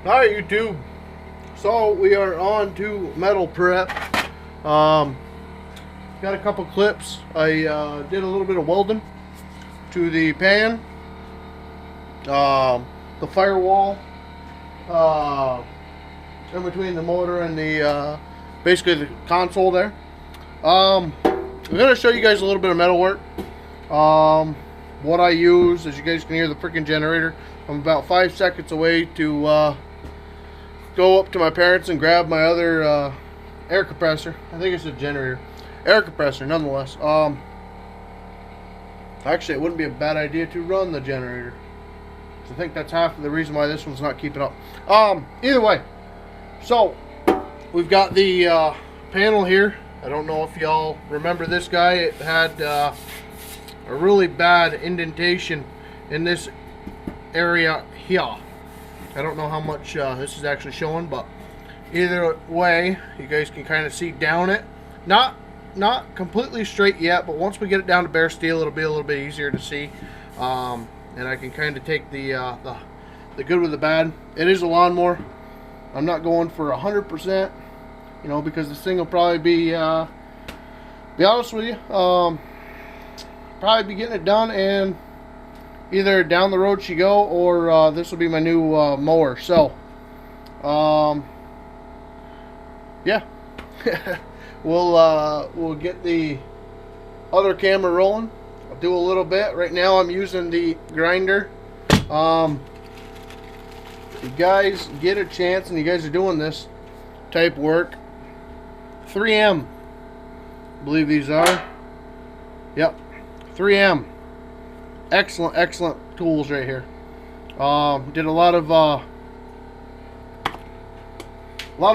Hi YouTube. So we are on to metal prep. Got a couple clips. I did a little bit of welding to the pan, the firewall, in between the motor and the basically the console there. I'm gonna show you guys a little bit of metal work. What I use, as you guys can hear the freaking generator. I'm about 5 seconds away to go up to my parents and grab my other air compressor. I think it's a generator. Air compressor, nonetheless. Actually, it wouldn't be a bad idea to run the generator. So I think that's half of the reason why this one's not keeping up. Either way, so we've got the panel here. I don't know if y'all remember this guy. It had a really bad indentation in this area here. I don't know how much this is actually showing, but either way, you guys can kind of see down it. Not completely straight yet, but once we get it down to bare steel, it'll be a little bit easier to see. And I can kind of take the good with the bad. It is a lawnmower. I'm not going for 100%, you know, because this thing will probably be honest with you, probably be getting it done and either down the road she go, or this will be my new mower. So yeah. We'll get the other camera rolling. I'll do a little bit. Right now I'm using the grinder. If you guys get a chance and you guys are doing this type work, 3M, I believe these are. Yep, 3M. Excellent tools right here. Did a lot of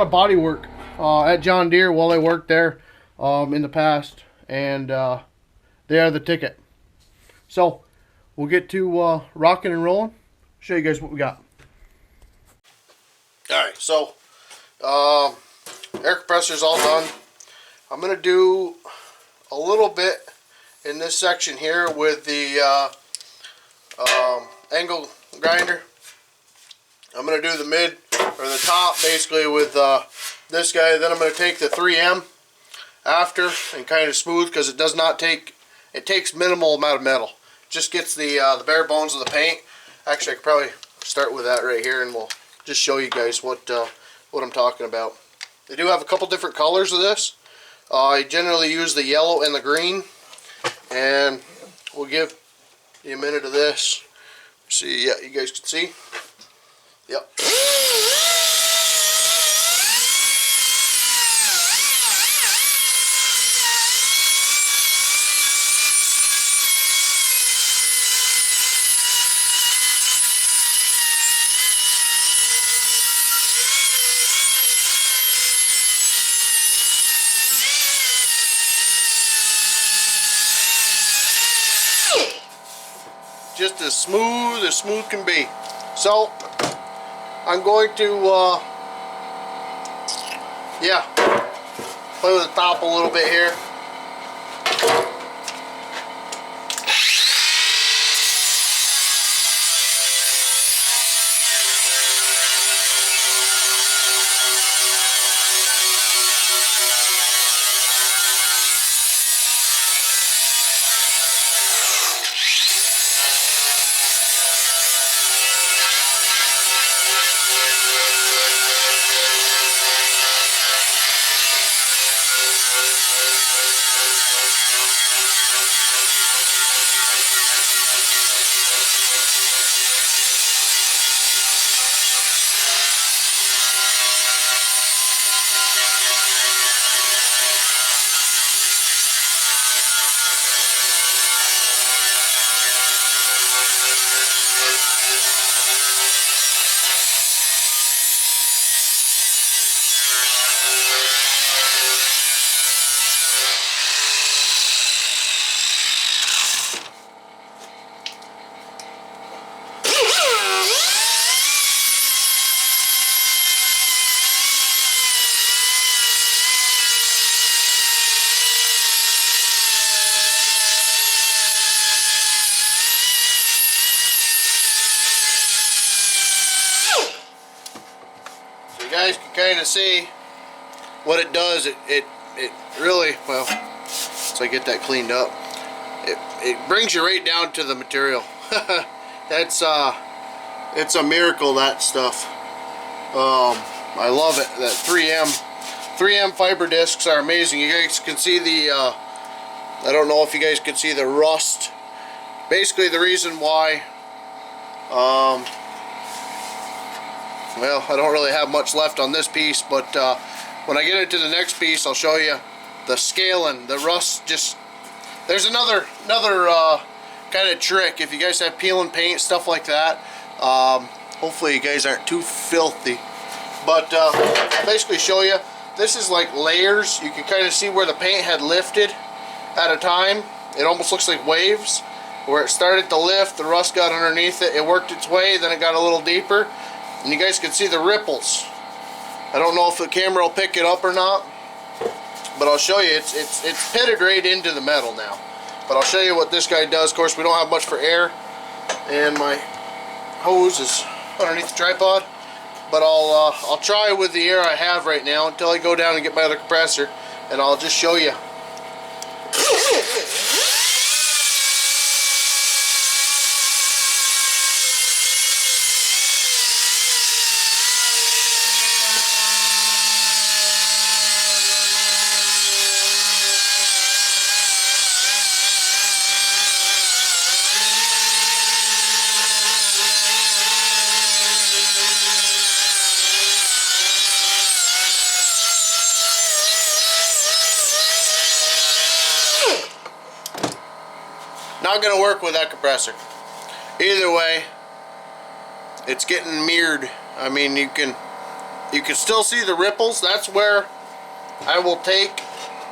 body work at John Deere while I worked there in the past, and they are the ticket. So we'll get to rocking and rolling. Show you guys what we got. Alright, so air compressor's all done. I'm gonna do a little bit in this section here with the angle grinder. I'm going to do the mid or the top basically with this guy. Then I'm going to take the 3M after and kind of smooth, because it does not take, it takes minimal amount of metal. Just gets the bare bones of the paint. Actually, I could probably start with that right here and we'll just show you guys what I'm talking about. They do have a couple different colors of this. I generally use the yellow and the green, and we'll give you a minute of this. See, yeah, you guys can see. Yep. Just as smooth can be. So I'm going to yeah, play with the top a little bit here. guys can kind of see what it does. It really, well, so I get that cleaned up, it brings you right down to the material. That's it's a miracle, that stuff. I love it. That 3M fiber discs are amazing. You guys can see the I don't know if you guys can see the rust. Basically the reason why, well, I don't really have much left on this piece, but when I get into the next piece, I'll show you the scaling. The rust just, there's another kind of trick. If you guys have peel and paint, stuff like that, hopefully you guys aren't too filthy, but I'll basically show you, this is like layers. You can kind of see where the paint had lifted at a time. It almost looks like waves. Where it started to lift, the rust got underneath it, it worked its way, then it got a little deeper, and you guys can see the ripples. I don't know if the camera will pick it up or not, but I'll show you. It's pitted right into the metal now. But I'll show you what this guy does. Of course, we don't have much for air, and my hose is underneath the tripod. But I'll try with the air I have right now until I go down and get my other compressor, and I'll just show you. Not gonna work with that compressor. Either way, it's getting mirrored. I mean, you can still see the ripples. That's where I will take,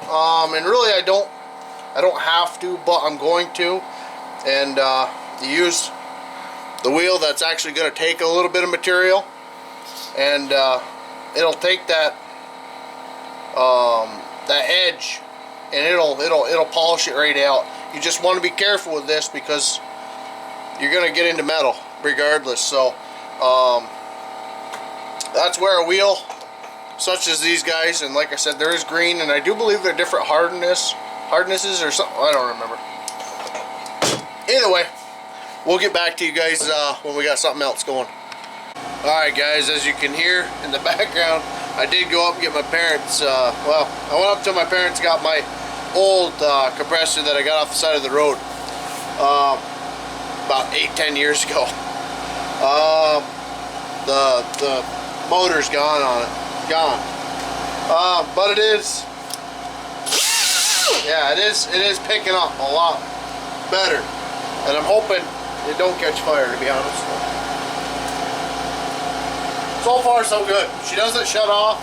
and really I don't have to, but I'm going to, and use the wheel that's actually going to take a little bit of material, and it'll take that that edge, and it'll polish it right out. You just want to be careful with this because you're going to get into metal regardless. So that's where a wheel such as these guys, and like I said, there is green, and I do believe they're different hardnesses or something. I don't remember. Either way, we'll get back to you guys when we got something else going. Alright guys, as you can hear in the background, I did go up and get my parents, well, I went up to my parents, got my old compressor that I got off the side of the road about 8-10 years ago. The motor's gone on it, but it is, yeah, it is picking up a lot better, and I'm hoping it don't catch fire, to be honest. So far so good. She doesn't shut off.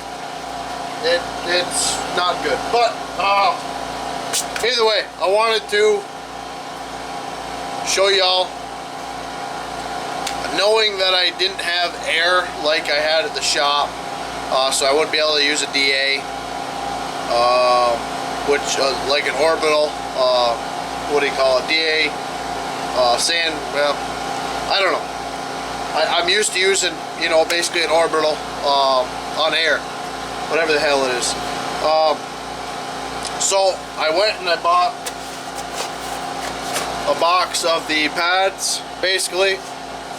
It's not good, but either way, I wanted to show y'all, knowing that I didn't have air like I had at the shop, so I wouldn't be able to use a DA, which like an orbital, what do you call it, DA, sand, well, I don't know. I'm used to using, you know, basically an orbital on air, whatever the hell it is. So I went and I bought a box of the pads, basically,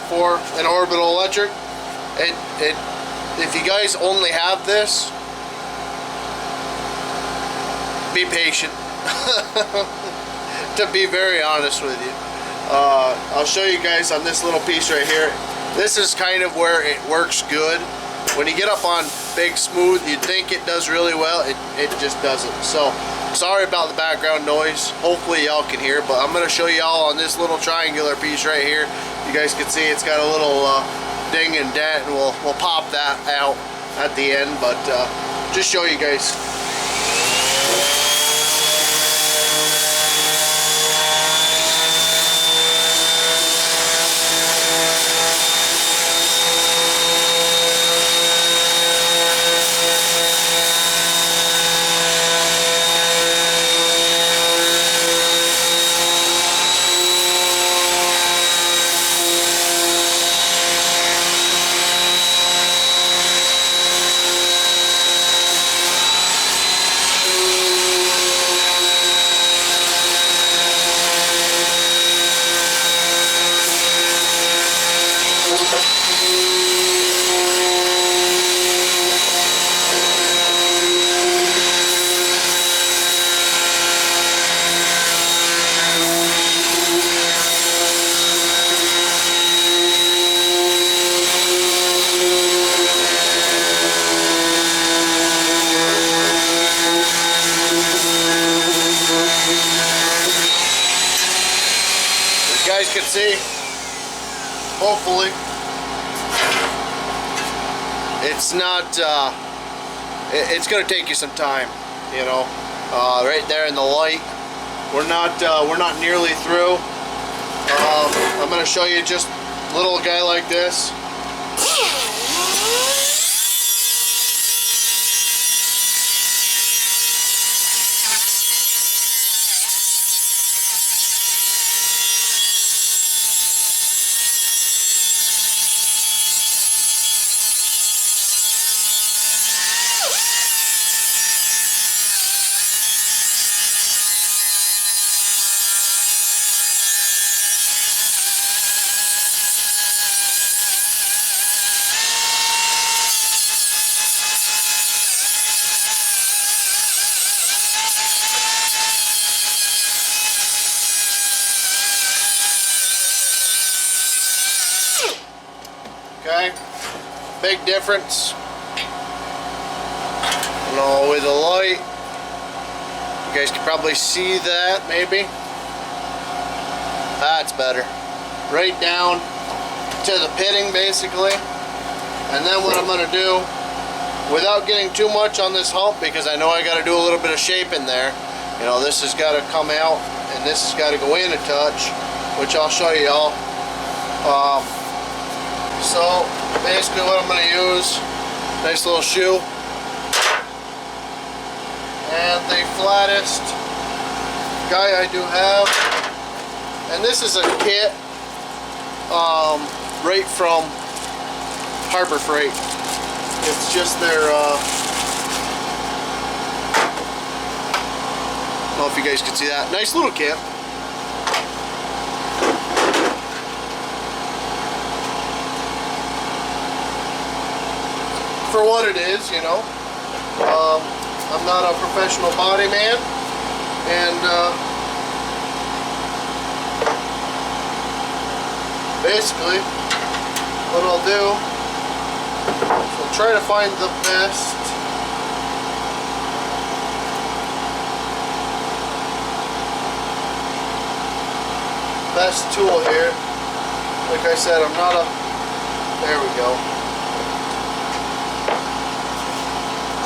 for an orbital electric. If you guys only have this, be patient. To be very honest with you, I'll show you guys on this little piece right here. This is kind of where it works good. When you get up on big smooth, you'd think it does really well. It just doesn't. So sorry about the background noise. Hopefully y'all can hear, but I'm going to show y'all on this little triangular piece right here. You guys can see it's got a little ding and dent, and we'll pop that out at the end, but just show you guys. it's not, it's going to take you some time, you know. Right there in the light, we're not nearly through. I'm going to show you just a little guy like this. Okay, big difference. No, with the light, you guys can probably see that, maybe. That's better. Right down to the pitting, basically. And then what I'm going to do, without getting too much on this hump, because I know I got to do a little bit of shape in there. You know, this has got to come out, and this has got to go in a touch, which I'll show you all. So basically what I'm going to use, nice little shoe, and the flattest guy I do have, and this is a kit right from Harbor Freight. It's just their, I don't know if you guys can see that, nice little kit. For what it is, you know. I'm not a professional body man, and basically what I'll do is I'll try to find the best tool here. Like I said, I'm not a, there we go.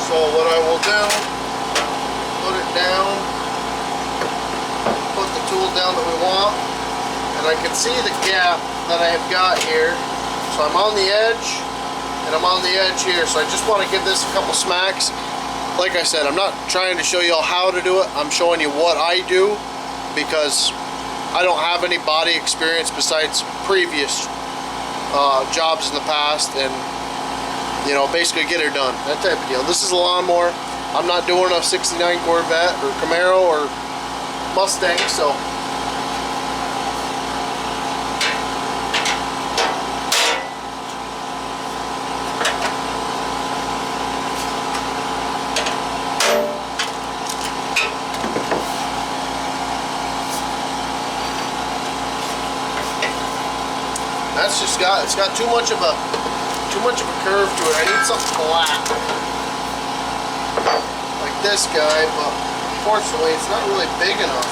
So what I will do, put it down, put the tool down that we want, and I can see the gap that I have got here. So I'm on the edge, and I'm on the edge here. So I just want to give this a couple smacks. Like I said, I'm not trying to show you all how to do it. I'm showing you what I do, because I don't have any body experience besides previous jobs in the past, and you know, basically get her done, that type of deal. This is a lawnmower. I'm not doing a 69 Corvette or Camaro or Mustang, so that's just got, it's got too much of a curve to it. I need something flat like this guy, but unfortunately it's not really big enough.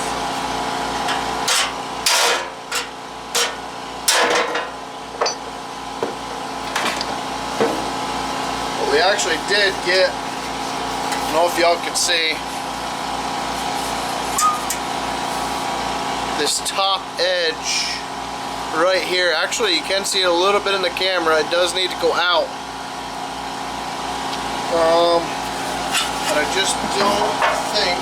But we actually did get, I don't know if y'all can see, this top edge right here. Actually, you can see it a little bit in the camera. It does need to go out. But I just don't think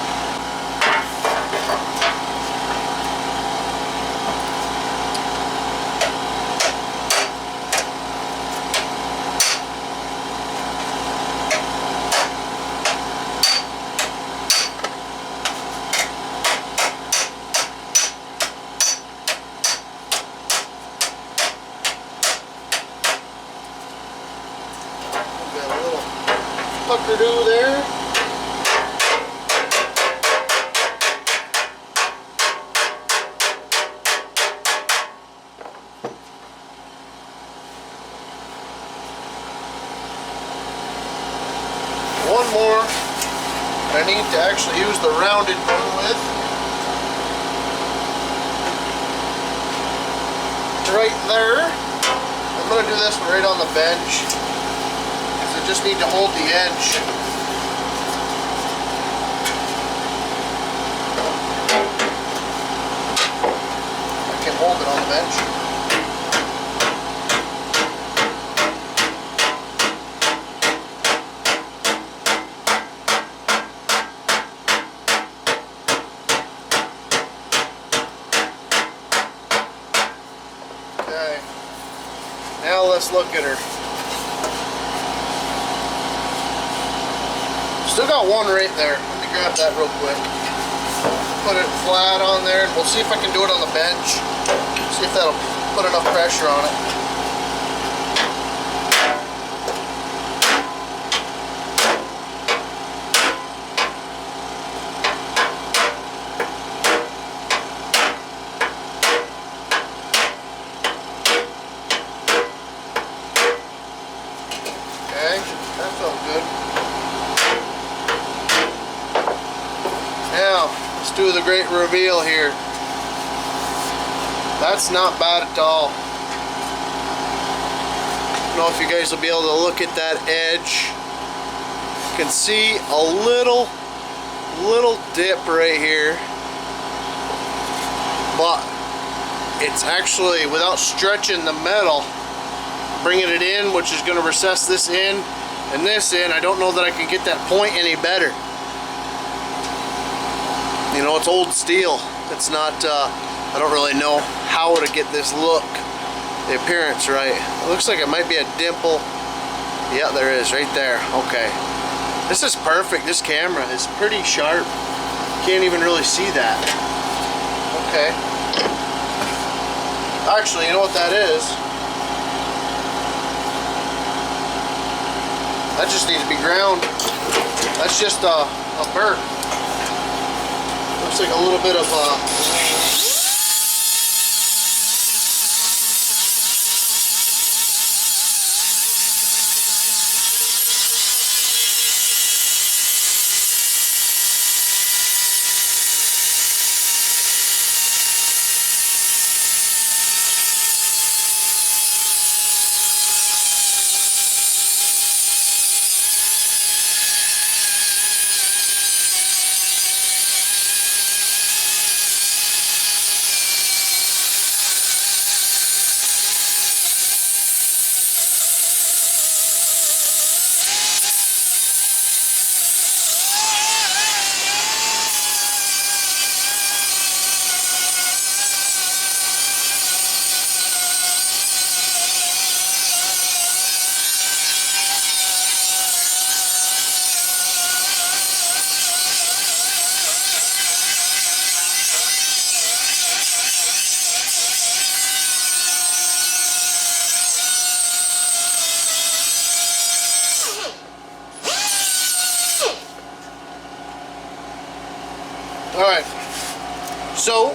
pucker-do there. One more I need to actually use the rounded one with. Right there. I'm going to do this one right on the bench. just need to hold the edge. I can hold it on the bench. Okay. Now let's look at her. Still got one right there. Let me grab that real quick. Put it flat on there, and we'll see if I can do it on the bench. See if that'll put enough pressure on it. Okay, that felt good. Now, let's do the great reveal here. That's not bad at all. I don't know if you guys will be able to look at that edge. You can see a little dip right here. But it's actually, without stretching the metal, bringing it in, which is going to recess this in and this in, I don't know that I can get that point any better. You know, it's old steel. It's not, I don't really know how to get this look, the appearance right. It looks like it might be a dimple. Yeah, there is, right there. Okay. This is perfect. This camera is pretty sharp. Can't even really see that. Okay. Actually, you know what that is? That just needs to be ground. That's just a burr. Looks like a little bit of Alright, so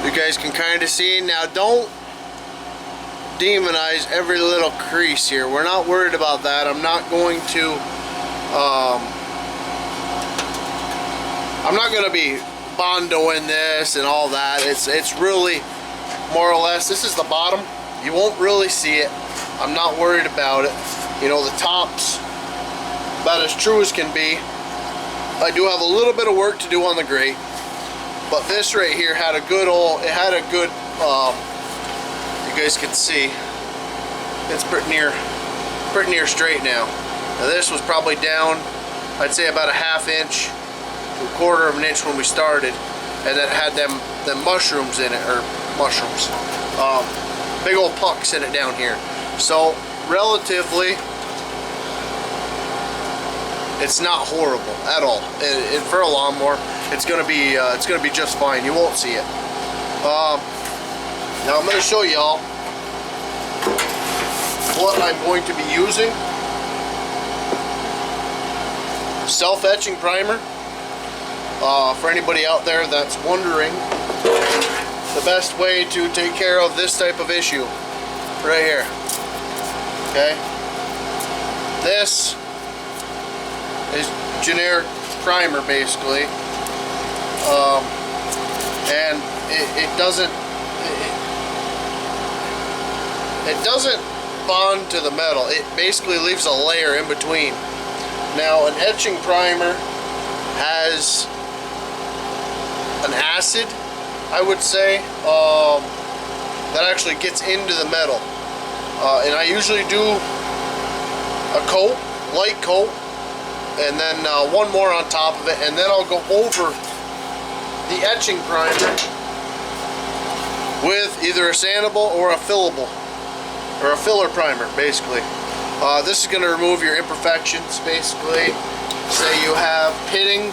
you guys can kind of see. Now don't demonize every little crease here. We're not worried about that. I'm not going to be bondoing this and all that. It's really more or less, this is the bottom. You won't really see it. I'm not worried about it. You know, the top's about as true as can be. I do have a little bit of work to do on the grate, but this right here had a good you guys can see, it's pretty near straight now. Now this was probably down, I'd say about a ½ inch to a ½ of an inch when we started, and that had them mushrooms in it, or mushrooms, big old pucks in it down here. So relatively, it's not horrible at all. And for a lawnmower, it's gonna be just fine. You won't see it. Now I'm gonna show y'all what I'm going to be using. Self-etching primer. For anybody out there that's wondering, the best way to take care of this type of issue, right here. Okay. This is generic primer basically, and it doesn't bond to the metal. It basically leaves a layer in between. Now, an etching primer has an acid, I would say, that actually gets into the metal. And I usually do a coat, light coat, and then one more on top of it, and then I'll go over the etching primer with either a sandable or a fillable, or a filler primer, basically. This is going to remove your imperfections, basically. Say you have pitting.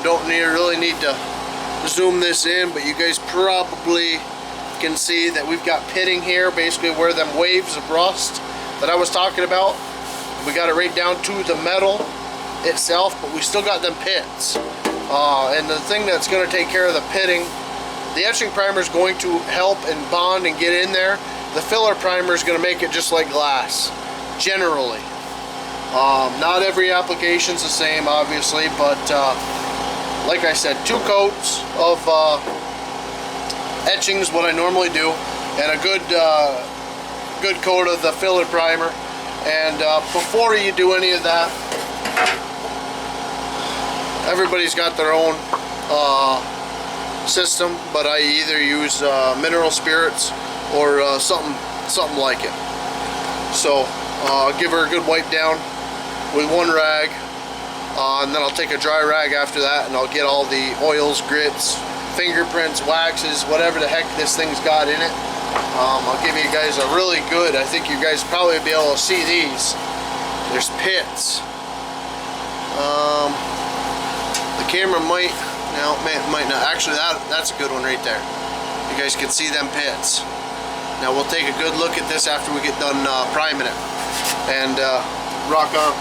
Don't really need to zoom this in, but you guys probably can see that we've got pitting here, basically where them waves of rust that I was talking about. We got it right down to the metal itself, but we still got them pits. And the thing that's going to take care of the pitting, the etching primer is going to help and bond and get in there. The filler primer is going to make it just like glass, generally. Not every application's the same, obviously, but like I said, 2 coats of etching is what I normally do, and a good coat of the filler primer. And before you do any of that, everybody's got their own system, but I either use mineral spirits or something like it. So I'll give her a good wipe down with one rag, and then I'll take a dry rag after that, and I'll get all the oils, grits, fingerprints, waxes, whatever the heck this thing's got in it. I'll give you guys a really good, I think you guys probably be able to see these. There's pits. The camera might not. Actually, that's a good one right there. You guys can see them pits. Now we'll take a good look at this after we get done priming it, and rock on.